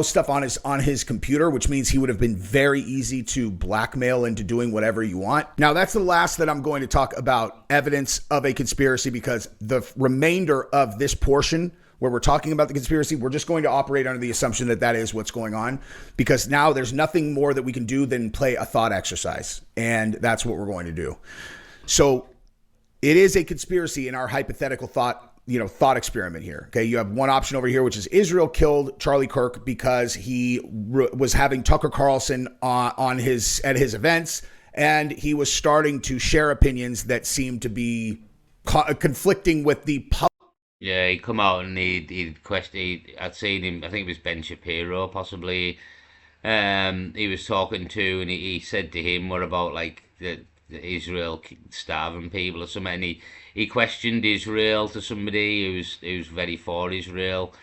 stuff on his computer, which means he would have been very easy to blackmail into doing whatever you want. Now, that's the last that I'm going to talk about evidence of a conspiracy, because the remainder of this portion where we're talking about the conspiracy, we're just going to operate under the assumption that that is what's going on, because now there's nothing more that we can do than play a thought exercise. And that's what we're going to do. So it is a conspiracy in our hypothetical thought experiment here. Okay. You have one option over here, which is Israel killed Charlie Kirk because he was having Tucker Carlson at his events, and he was starting to share opinions that seemed to be conflicting with the public Yeah, he'd come out and he'd question. I'd seen him. I think it was Ben Shapiro, possibly. He was talking to, and he said to him, "What about like the Israel starving people or something?" And he questioned Israel to somebody who's very for Israel.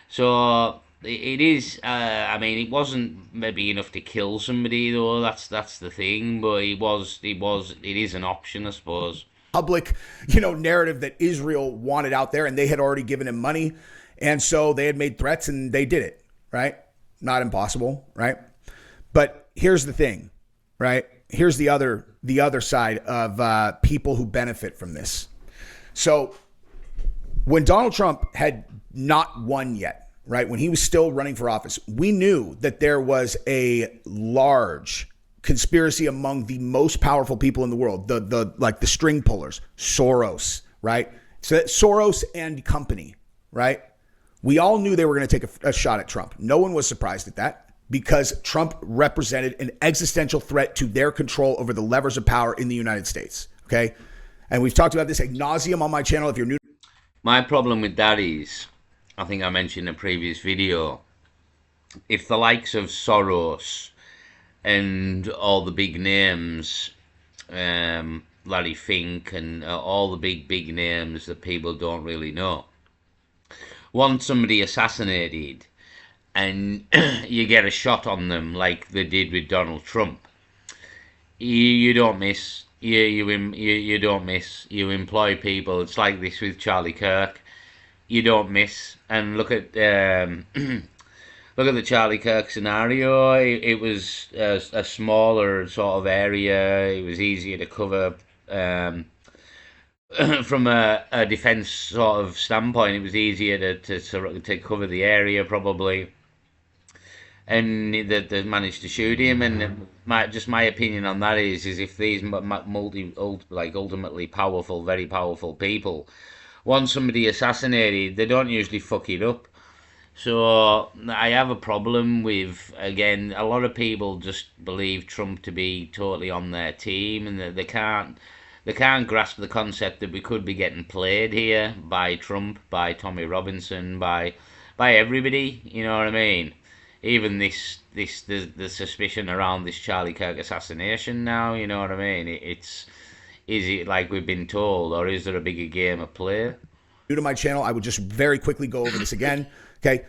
So it is. I mean, it wasn't maybe enough to kill somebody though. That's the thing. But he was. It is an option, I suppose. Public, narrative that Israel wanted out there, and they had already given him money, and so they had made threats, and they did it. Right? Not impossible. Right? But here's the thing. Right? Here's the other side of people who benefit from this. So when Donald Trump had not won yet, right, when he was still running for office, we knew that there was a large conspiracy among the most powerful people in the world, the string pullers, Soros, right? So Soros and company, right? We all knew they were going to take a shot at Trump. No one was surprised at that because Trump represented an existential threat to their control over the levers of power in the United States, okay? And we've talked about this ad nauseum on my channel. If you're new, My problem with that is, I think I mentioned in a previous video, if the likes of Soros and all the big names, Larry Fink and all the big names that people don't really know, want somebody assassinated and you get a shot on them like they did with Donald Trump, you don't miss. You don't miss. You employ people. It's like this with Charlie Kirk. You don't miss. And look at look at the Charlie Kirk scenario. It was a smaller sort of area. It was easier to cover from a defense sort of standpoint. It was easier to cover the area probably, and they managed to shoot him. And my opinion on that is if these ultimately powerful, very powerful people want somebody assassinated, they don't usually fuck it up. So I have a problem with, again, a lot of people just believe Trump to be totally on their team, and they can't grasp the concept that we could be getting played here by Trump, by Tommy Robinson, by everybody. You know what I mean? Even the suspicion around this Charlie Kirk assassination now. You know what I mean? Is it like we've been told, or is there a bigger game at play? to my channel, I would just very quickly go over this again. Okay.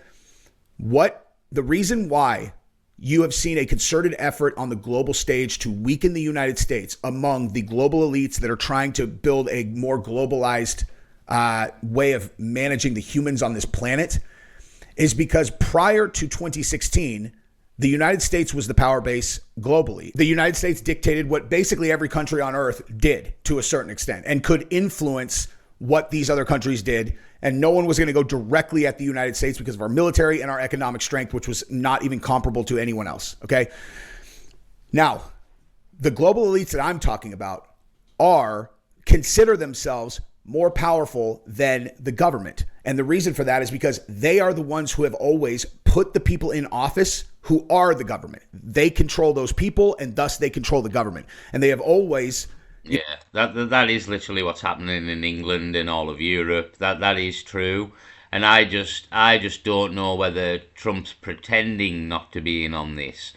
The reason why you have seen a concerted effort on the global stage to weaken the United States among the global elites that are trying to build a more globalized way of managing the humans on this planet is because prior to 2016, the United States was the power base globally. The United States dictated what basically every country on earth did to a certain extent and could influence what these other countries did. And no one was going to go directly at the United States because of our military and our economic strength, which was not even comparable to anyone else. Okay. Now, the global elites that I'm talking about consider themselves more powerful than the government. And the reason for that is because they are the ones who have always put the people in office who are the government. They control those people, and thus they control the government. And they have always... Yeah, that is literally what's happening in England and all of Europe. That is true, and I just don't know whether Trump's pretending not to be in on this,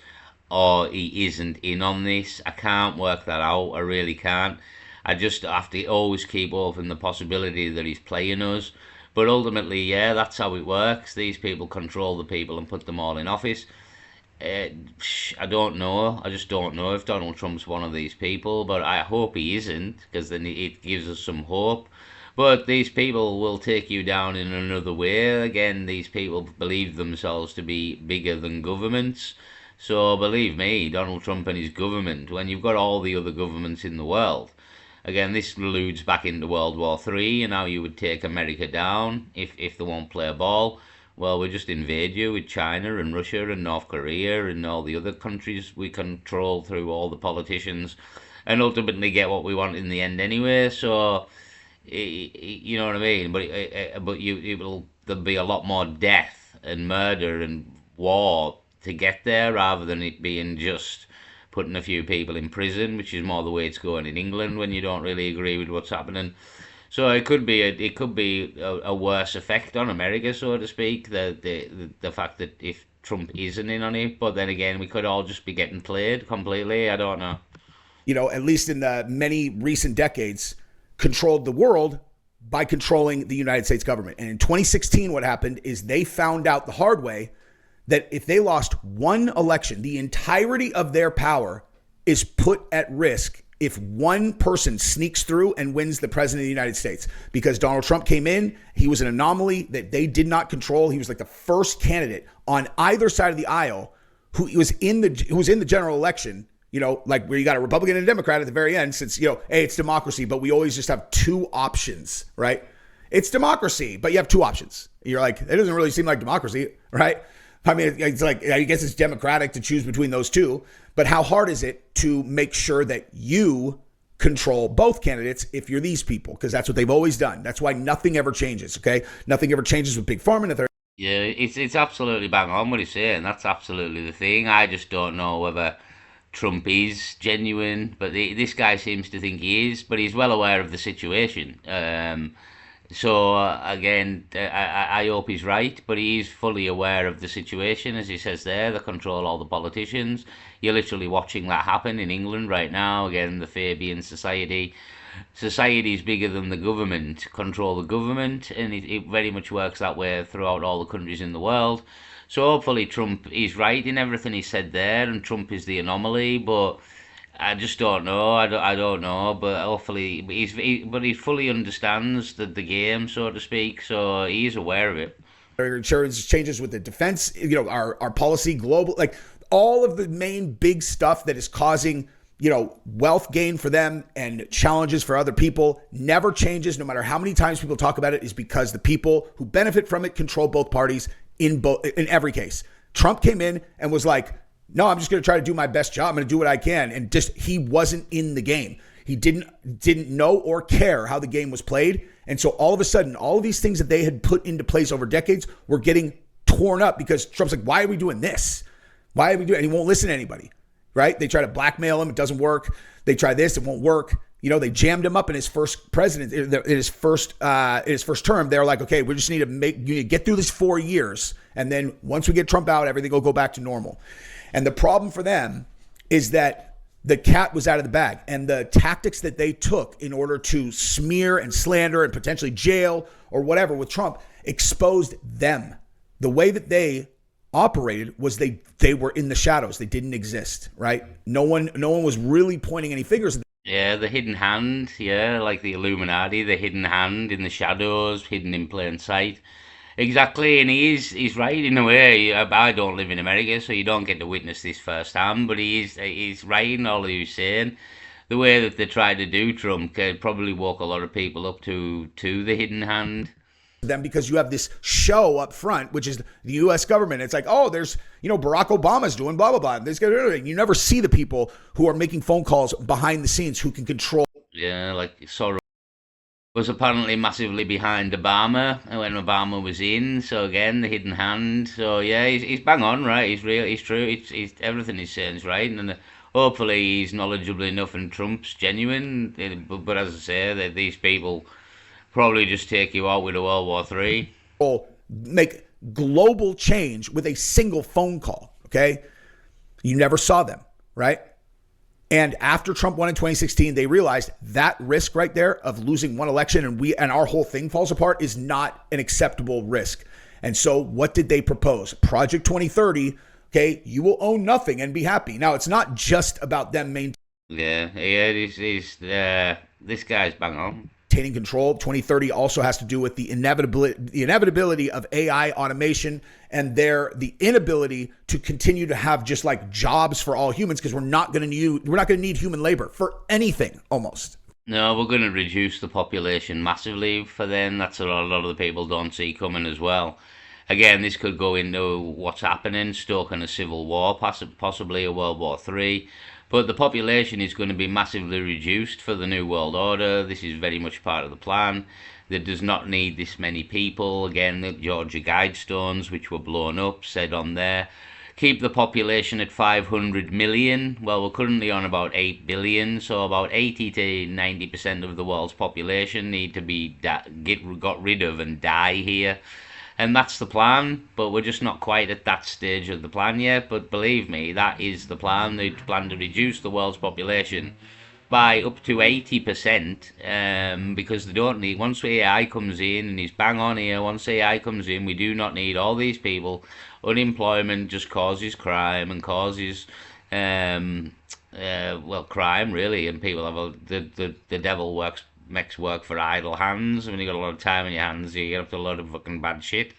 or he isn't in on this. I can't work that out. I really can't. I just have to always keep open the possibility that he's playing us. But ultimately, yeah, that's how it works. These people control the people and put them all in office. I don't know. I just don't know if Donald Trump's one of these people, but I hope he isn't, because then it gives us some hope. But these people will take you down in another way. Again, these people believe themselves to be bigger than governments. So believe me, Donald Trump and his government, when you've got all the other governments in the world, again, this alludes back into World War III and how you would take America down if they won't play a ball. Well, we just invade you with China and Russia and North Korea and all the other countries we control through all the politicians, and ultimately get what we want in the end anyway. So, you know what I mean? But there'll be a lot more death and murder and war to get there, rather than it being just putting a few people in prison, which is more the way it's going in England when you don't really agree with what's happening. So it could be a worse effect on America, so to speak. The fact that if Trump isn't in on it, but then again, we could all just be getting played completely. I don't know. At least in the many recent decades, controlled the world by controlling the United States government. And in 2016, what happened is they found out the hard way that if they lost one election, the entirety of their power is put at risk if one person sneaks through and wins the president of the United States. Because Donald Trump came in, he was an anomaly that they did not control. He was like the first candidate on either side of the aisle who was in the general election. Like where you got a Republican and a Democrat at the very end, since, hey, it's democracy, but we always just have two options, right? It's democracy, but you have two options. You're like, it doesn't really seem like democracy, right? I mean, it's like, I guess it's democratic to choose between those two, but how hard is it to make sure that you control both candidates if you're these people? Because that's what they've always done. That's why nothing ever changes, okay? Nothing ever changes with Big Pharma. Yeah, it's absolutely bang on what he's saying. That's absolutely the thing. I just don't know whether Trump is genuine, but this guy seems to think he is, but he's well aware of the situation. So again, I hope he's right, but he is fully aware of the situation, as he says there. They control all the politicians. You're literally watching that happen in England right now. Again, the Fabian Society. Society is bigger than the government. Control the government, and it very much works that way throughout all the countries in the world. So hopefully Trump is right in everything he said there, and Trump is the anomaly. But I just don't know. I don't know. But hopefully, he fully understands the game, so to speak. So he is aware of it. Insurance changes with the defense, our policy, global, like all of the main big stuff that is causing, wealth gain for them and challenges for other people never changes, no matter how many times people talk about it, is because the people who benefit from it control both parties in every case. Trump came in and was like, no, I'm just going to try to do my best job. I'm going to do what I can. And just, he wasn't in the game. He didn't know or care how the game was played. And so all of a sudden, all of these things that they had put into place over decades were getting torn up because Trump's like, why are we doing this? Why are we doing it? And he won't listen to anybody, right? They try to blackmail him. It doesn't work. They try this. It won't work. They jammed him up in his first in his first term. They're like, okay, we just need to get through this 4 years. And then once we get Trump out, everything will go back to normal. And the problem for them is that the cat was out of the bag, and the tactics that they took in order to smear and slander and potentially jail or whatever with Trump exposed them. The way that they operated was they were in the shadows. They didn't exist, right? No one was really pointing any fingers. Yeah, the hidden hand. Yeah, like the Illuminati, the hidden hand in the shadows, hidden in plain sight. Exactly, and he's right in a way. I don't live in America, so you don't get to witness this firsthand. But he's right in all that he's saying. The way that they tried to do Trump probably woke a lot of people up to the hidden hand. Them, because you have this show up front, which is the U.S. government. It's like, oh, there's, Barack Obama's doing blah, blah, blah. You never see the people who are making phone calls behind the scenes who can control. Yeah, like Soros was apparently massively behind Obama when Obama was in. So again, the hidden hand. So yeah, he's bang on, right? He's real. He's true. He's everything he's saying is right, and hopefully he's knowledgeable enough and Trump's genuine. But as I say, that these people probably just take you out with a World War III. Make global change with a single phone call. Okay, you never saw them, right? And after Trump won in 2016, they realized that risk right there of losing one election and our whole thing falls apart is not an acceptable risk. And so what did they propose? Project 2030. Okay, you will own nothing and be happy. Now, it's not just about them maintaining. This guy's bang on. Maintaining control. 2030 also has to do with the inevitability of AI automation and the inability to continue to have just like jobs for all humans, because we're not going to need human labor for anything almost. No, we're going to reduce the population massively for them. That's what a lot of the people don't see coming as well. Again, this could go into what's happening, stoking a civil war, possibly a World War III. But the population is going to be massively reduced for the New World Order. This is very much part of the plan. That does not need this many people. Again, the Georgia Guidestones, which were blown up, said on there, keep the population at 500 million. Well, we're currently on about 8 billion, so about 80 to 90% of the world's population need to be got rid of and die here. And that's the plan, but we're just not quite at that stage of the plan yet. But believe me, that is the plan. They plan to reduce the world's population by up to 80%, because they don't need, once AI comes in, and he's bang on here, once AI comes in, we do not need all these people. Unemployment just causes crime and causes, crime really, and people have the devil makes work for idle hands. When you got a lot of time in your hands, you get up to a lot of fucking bad shit.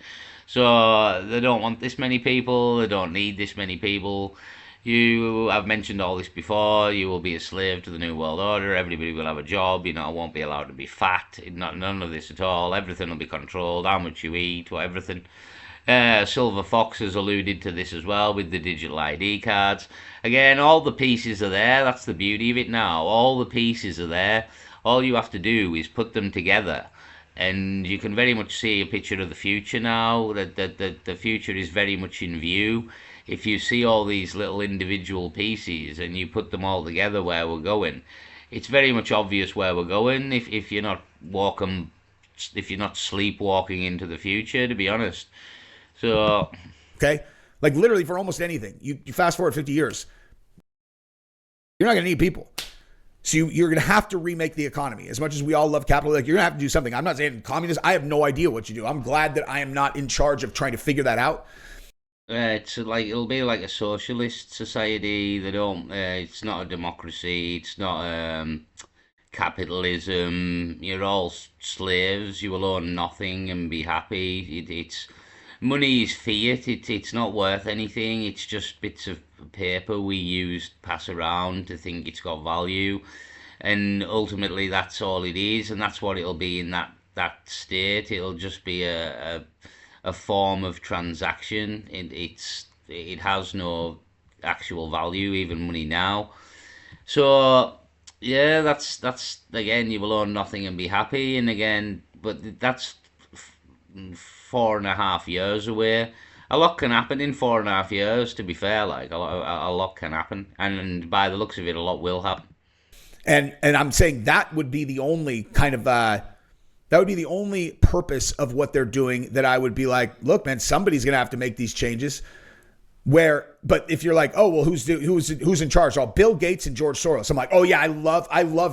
So they don't want this many people, they don't need this many people. I've mentioned all this before. You will be a slave to the New World Order. Everybody will have a job. Won't be allowed to be fat. None of this at all. Everything will be controlled. How much you eat, everything. Silver Fox has alluded to this as well with the digital ID cards. Again, all the pieces are there. That's the beauty of it now. All the pieces are there. All you have to do is put them together. And you can very much see a picture of the future now. That the future is very much in view. If you see all these little individual pieces and you put them all together where we're going, it's very much obvious where we're going. If you're not sleepwalking into the future, to be honest. So, okay, like literally for almost anything, you fast forward 50 years, you're not going to need people. So you're going to have to remake the economy. As much as we all love capital, like you're going to have to do something. I'm not saying communist. I have no idea what you do. I'm glad that I am not in charge of trying to figure that out. It'll be like a socialist society. They don't. It's not a democracy. It's not capitalism. You're all slaves. You will own nothing and be happy. It's money is fiat. It's not worth anything. It's just bits of paper we use pass around to think it's got value, and ultimately that's all it is, and that's what it'll be in that state. It'll just be a form of transaction. It has no actual value, even money now. So yeah, that's again, you will own nothing and be happy. And again, but that's 4.5 years away. A lot can happen in 4.5 years. To be fair, like a lot can happen, and by the looks of it, a lot will happen. And I'm saying that would be the only kind of that would be the only purpose of what they're doing, that I would be like, look, man, somebody's going to have to make these changes. But if you're like, oh, well, who's in charge? Oh, Bill Gates and George Soros. I'm like, oh yeah, I love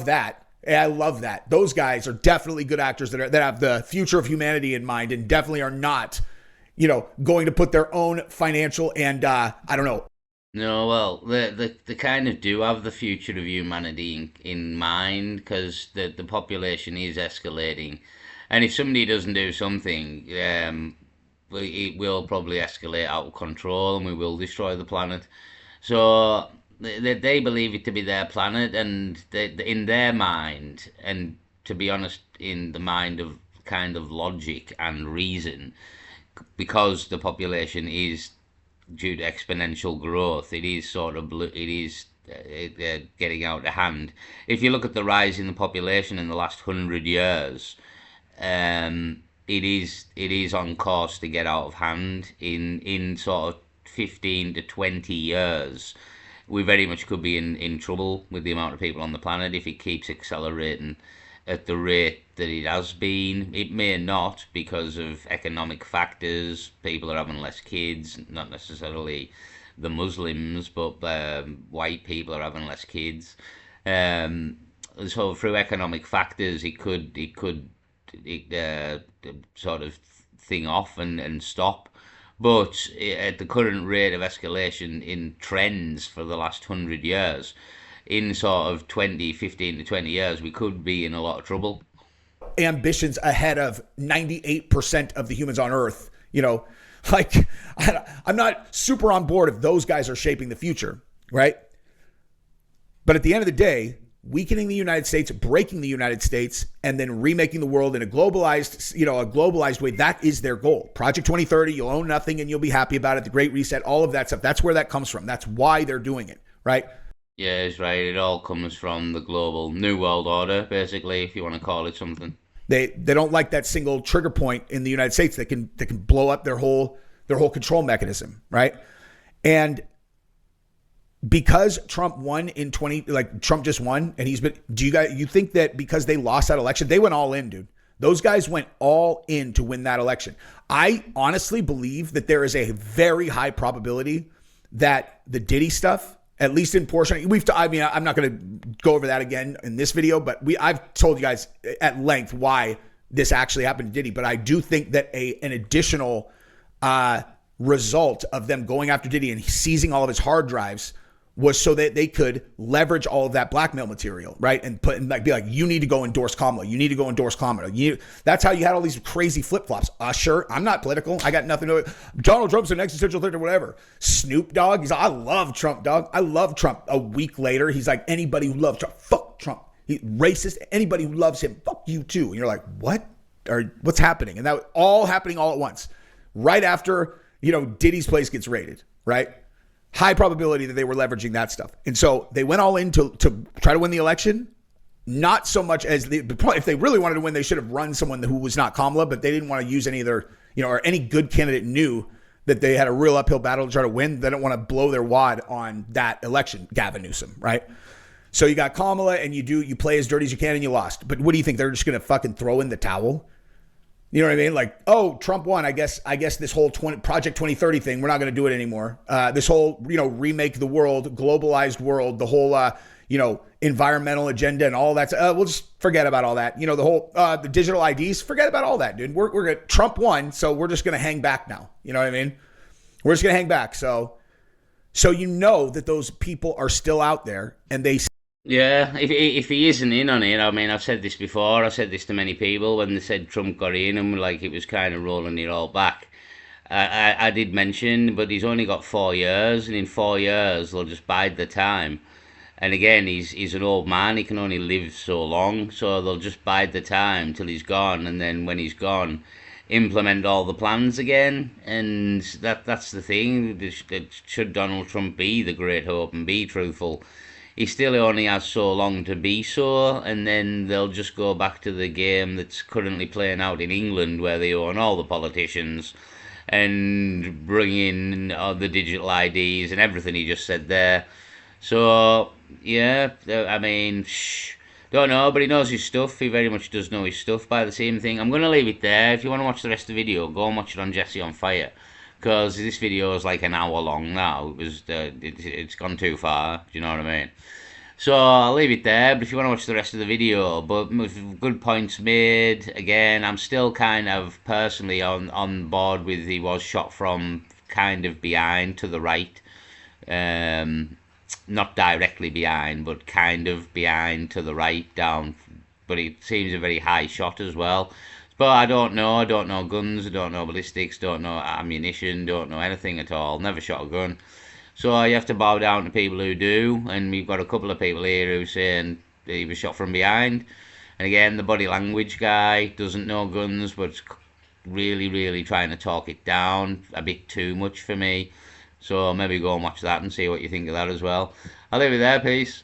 that. I love that. Those guys are definitely good actors that have the future of humanity in mind, and definitely are not, going to put their own financial and I don't know. No, well, they kind of do have the future of humanity in mind, because the population is escalating, and if somebody doesn't do something, it will probably escalate out of control, and we will destroy the planet. So they believe it to be their planet, and in their mind, and to be honest, in the mind of kind of logic and reason, because the population is due to exponential growth, it is getting out of hand. If you look at the rise in the population in the last 100 years, it is on course to get out of hand. In sort of 15 to 20 years, we very much could be in trouble with the amount of people on the planet if it keeps accelerating at the rate that it has been. It may not, because of economic factors. People are having less kids, not necessarily the Muslims, but white people are having less kids. So through economic factors, it could sort of thing off and stop. But at the current rate of escalation in trends for the last 100 years, in sort of 15 to 20 years, we could be in a lot of trouble. Ambitions ahead of 98% of the humans on Earth, like I'm not super on board if those guys are shaping the future, right? But at the end of the day, weakening the United States, breaking the United States, and then remaking the world in a globalized way, that is their goal. Project 2030, you'll own nothing and you'll be happy about it. The Great Reset, all of that stuff. That's where that comes from. That's why they're doing it, right? Yeah, it's right. It all comes from the global New World Order, basically, if you want to call it something. They don't like that single trigger point in the United States that can blow up their whole control mechanism, right? And because Trump won in 20, like Trump just won, and you think that because they lost that election, they went all in, dude. Those guys went all in to win that election. I honestly believe that there is a very high probability that the Diddy stuff, at least in portion, I'm not going to go over that again in this video, but I've told you guys at length why this actually happened to Diddy. But I do think that an additional result of them going after Diddy and seizing all of his hard drives was so that they could leverage all of that blackmail material, right? And be like, you need to go endorse Kamala. You need to go endorse Kamala. That's how you had all these crazy flip-flops. Sure, I'm not political. I got nothing to it. Donald Trump's an existential threat or whatever. Snoop Dogg, he's like, I love Trump, dog. I love Trump. A week later, he's like, anybody who loves Trump, fuck Trump. He's racist. Anybody who loves him, fuck you too. And you're like, what? Or what's happening? And that was all happening all at once. Right after, Diddy's place gets raided, right? High probability that they were leveraging that stuff. And so they went all in to try to win the election. Not so much as if they really wanted to win, they should have run someone who was not Kamala, but they didn't want to use any of their, or any good candidate knew that they had a real uphill battle to try to win. They don't want to blow their wad on that election, Gavin Newsom, right? So you got Kamala and you play as dirty as you can and you lost. But what do you think? They're just going to fucking throw in the towel? You know what I mean? Like, oh, Trump won. I guess this whole Project 2030 thing, we're not going to do it anymore. This whole, remake the world, globalized world, the whole, environmental agenda and all that. We'll just forget about all that. The whole, the digital IDs, forget about all that, dude. We're going to, Trump won, so we're just going to hang back now. You know what I mean? We're just going to hang back. So that those people are still out there and they. Yeah, if he isn't in on it, I mean, I've said this before. I said this to many people when they said Trump got in, and like it was kind of rolling it all back. I did mention, but he's only got 4 years, and in 4 years they'll just bide the time. And again, he's an old man; he can only live so long, so they'll just bide the time till he's gone, and then when he's gone, implement all the plans again. And that's the thing. Should Donald Trump be the great hope and be truthful, he still only has so long to be so, and then they'll just go back to the game that's currently playing out in England, where they own all the politicians and bring in the digital IDs and everything he just said there. So, yeah, I mean, don't know, but he knows his stuff. He very much does know his stuff. By the same thing, I'm going to leave it there. If you want to watch the rest of the video, go and watch it on Jesse on Fire, because this video is like an hour long now. It's gone too far. Do you know what I mean? So I'll leave it there. But if you want to watch the rest of the video, but with good points made. Again, I'm still kind of personally on board with he was shot from kind of behind to the right. Not directly behind, but kind of behind to the right down. But it seems a very high shot as well. But I don't know guns, I don't know ballistics, don't know ammunition, don't know anything at all. Never shot a gun. So you have to bow down to people who do, and we've got a couple of people here who saying he was shot from behind. And again, the body language guy doesn't know guns, but really, really trying to talk it down a bit too much for me. So maybe go and watch that and see what you think of that as well. I'll leave it there, peace.